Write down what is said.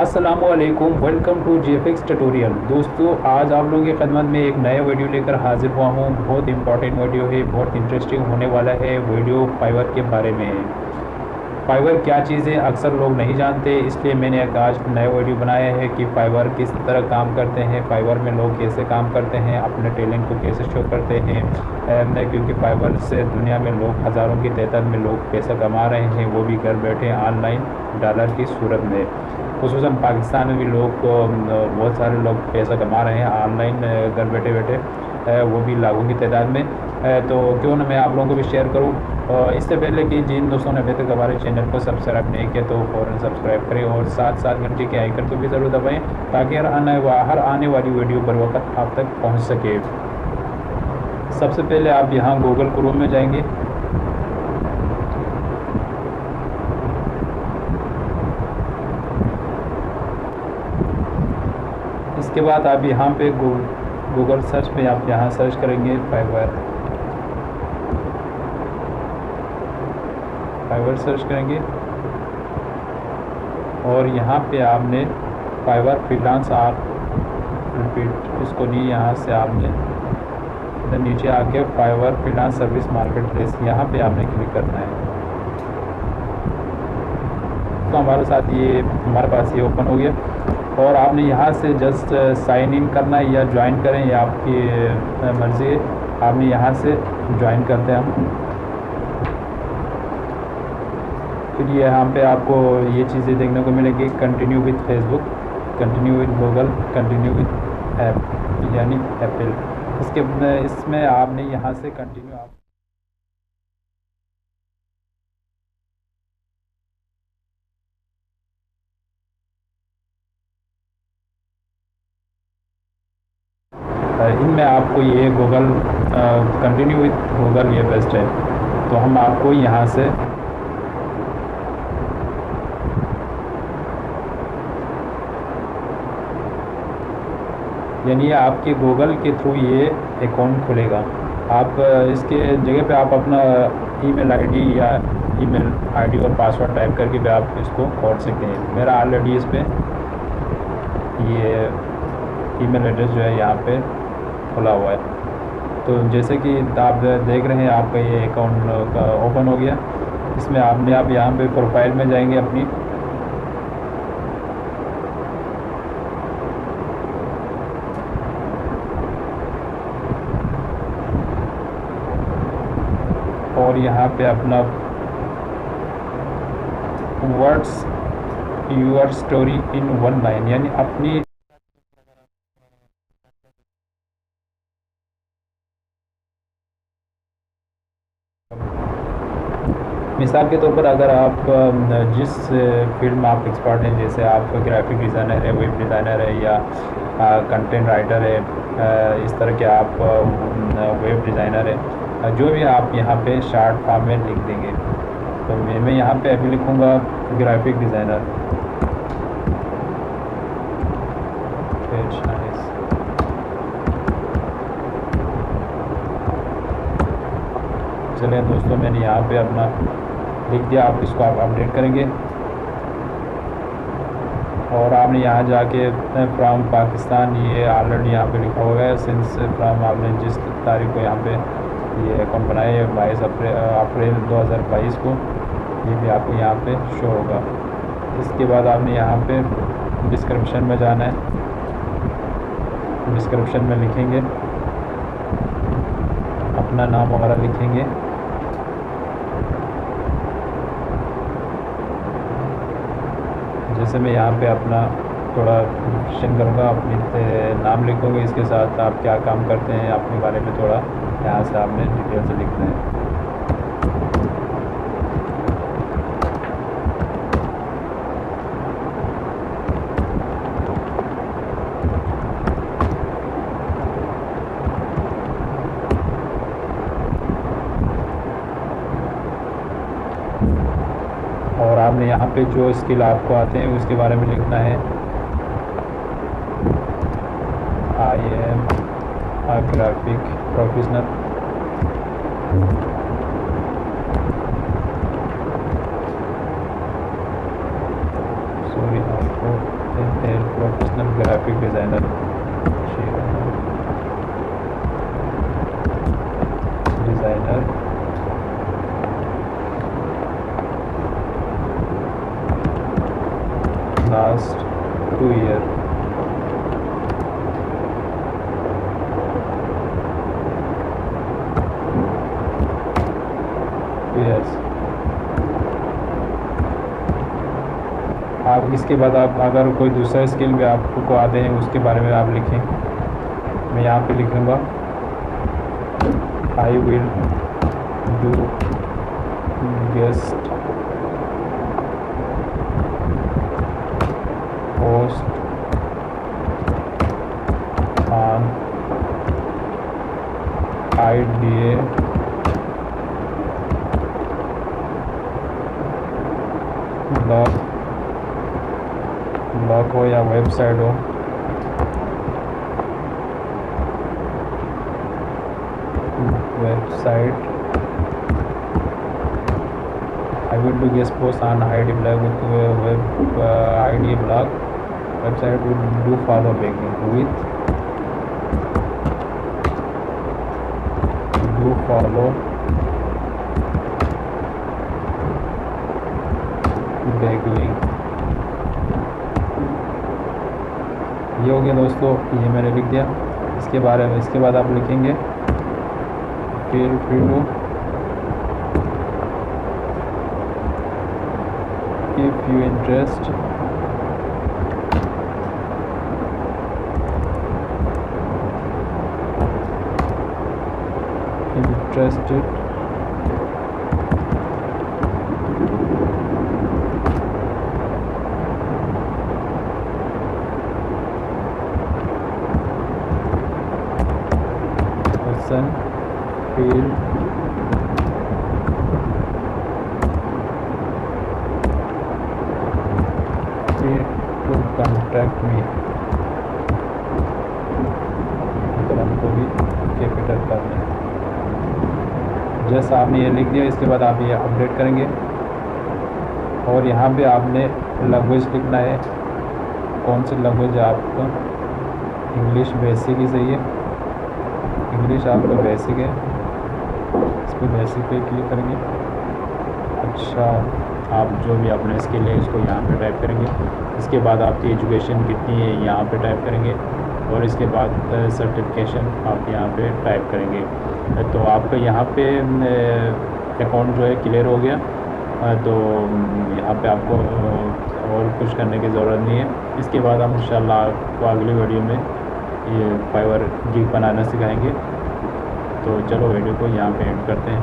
अस्सलामुअलैकुम, welcome to GFX tutorial. दोस्तों, आज आप लोगों की खदमत में एक नया वीडियो लेकर हाजिर हुआ हूँ। बहुत इंपॉर्टेंट वीडियो है, बहुत इंटरेस्टिंग होने वाला है। वीडियो फाइवर के बारे में है। फाइवर क्या चीज़ है अक्सर लोग नहीं जानते, इसलिए मैंने एक आज नया वीडियो बनाया है कि फाइवर किस तरह काम करते हैं, फाइवर में लोग कैसे काम करते हैं, अपने टैलेंट को कैसे शो करते हैं। क्योंकि फाइवर से दुनिया में लोग हज़ारों की तादाद में लोग पैसा कमा रहे हैं, वो भी घर बैठे ऑनलाइन डॉलर की सूरत में। खुसूसन पाकिस्तान में भी लोग बहुत सारे लोग पैसा कमा रहे हैं ऑनलाइन घर बैठे बैठे, वो भी लाखों की तादाद में। तो क्यों ना मैं आप लोगों को भी शेयर करूं। इससे पहले कि जिन दोस्तों ने अभी तक हमारे चैनल को सब्सक्राइब नहीं किया तो फ़ौरन सब्सक्राइब करें और साथ साथ घंटे के आइकन को भी ज़रूर दबाएं ताकि हर आने वाली वीडियो बर वक्त आप तक पहुँच सके। सबसे पहले आप यहाँ गूगल क्रोम में जाएंगे। इसके बाद आप यहाँ पे गूगल सर्च पे आप यहाँ सर्च करेंगे फाइवर सर्च करेंगे और यहाँ पे आपने फाइवर फ्रीलांस आप रिपीट इसको नहीं, यहाँ से आपने नीचे आके Fiverr freelance service marketplace यहाँ पे आपने क्लिक करना है। तो हमारे साथ ये हमारे पास ये ओपन हो गया और आपने यहाँ से जस्ट साइन इन करना है या ज्वाइन करें या आपकी मर्ज़ी है। आपने यहाँ से ज्वाइन करते हैं हम। फिर यहाँ पे आपको ये चीज़ें देखने को मिलेंगी, continue with Facebook, continue with Google, continue with app यानी एप्पल। इसमें आपने यहाँ से कंटिन्यू आप इनमें आपको ये गूगल कंटिन्यू विद गूगल ये बेस्ट है। तो हम आपको यहाँ से यानी आपके गूगल के थ्रू ये अकाउंट खुलेगा। आप इसके जगह पे आप अपना ईमेल आईडी या ईमेल आईडी और पासवर्ड टाइप करके भी आप इसको खोल सकते हैं। मेरा ऑलरेडी इस पर ये ईमेल एड्रेस जो है यहाँ पे खुला हुआ है। तो जैसे कि आप देख रहे हैं आपका ये अकाउंट का ओपन हो गया। इसमें आपने आप यहाँ पे प्रोफाइल में जाएंगे अपनी, और यहाँ पे अपना words your story in one line यानी अपनी मिसाल के तौर पर अगर आप जिस फील्ड में आप एक्सपर्ट हैं, जैसे आप ग्राफिक डिज़ाइनर है, वेब डिज़ाइनर है या कंटेंट राइटर है, इस तरह के आप वेब डिज़ाइनर है, जो भी आप यहाँ पे शॉर्ट फॉर्म में लिख देंगे। तो मैं यहाँ पे अभी लिखूँगा ग्राफिक डिज़ाइनर। चलिए दोस्तों, मैंने यहाँ पे अपना लिख दिया। आप इसको आप अपडेट करेंगे और आपने यहाँ जाके फ्रॉम पाकिस्तान ये ऑलरेडी यहाँ पे लिखा हुआ है। सिंस फ्रॉम आपने जिस तारीख को यहाँ पे ये अकाउंट बनाया है 22 अप्रैल 2022 को, ये भी आपको यहाँ पे शो होगा। इसके बाद आपने यहाँ पे डिस्क्रिप्शन में जाना है। डिस्क्रिप्शन में लिखेंगे अपना नाम वगैरह लिखेंगे। जैसे मैं यहाँ पे अपना थोड़ा डिस्क्रिप्शन करूँगा, अपनी नाम लिखूँगा, इसके साथ आप क्या काम करते हैं अपने बारे में थोड़ा यहाँ से आपने डिटेल से लिखना है। और आपने यहाँ पे जो स्किल आपको आते हैं उसके बारे में लिखना है। I am a graphic professional। Sorry आपको last 2 years. Yes. आप इसके बाद आप अगर कोई दूसरा स्किल भी आपको आते हैं उसके बारे में आप लिखें। मैं यहाँ पे लिखूँगा I will do guest host on IDA blog हो या वेबसाइट हो, I will do guest post on IDA blog with IDA blog website will do follow baking with do follow baking। ये हो गया दोस्तों, ये मैंने लिख दिया। इसके बारे में इसके बाद आप लिखेंगे feel free to if you interested person feel free to contact me। हमको भी कैपिटल कर लें। जैसा आपने ये लिख दिया, इसके बाद आप ये अपडेट करेंगे और यहाँ पे आपने लैंग्वेज लिखना है। कौन सी लैंग्वेज है आपका? इंग्लिश बेसिक ही सही है, इंग्लिश आपका बेसिक है। इस पर बेसिक पे क्लिक करेंगे। अच्छा, आप जो भी अपने स्किल है इसको यहाँ पे टाइप करेंगे। इसके बाद आपकी एजुकेशन कितनी है यहाँ पे टाइप करेंगे और इसके बाद सर्टिफिकेशन आप यहाँ पे टाइप करेंगे। तो आपका यहाँ पे अकाउंट जो है क्लियर हो गया। तो यहाँ पे आपको और कुछ करने की ज़रूरत नहीं है। इसके बाद हम इंशाल्लाह आपको अगली वीडियो में ये फाइवर गिग बनाना सिखाएंगे। तो चलो वीडियो को यहाँ पे एंड करते हैं।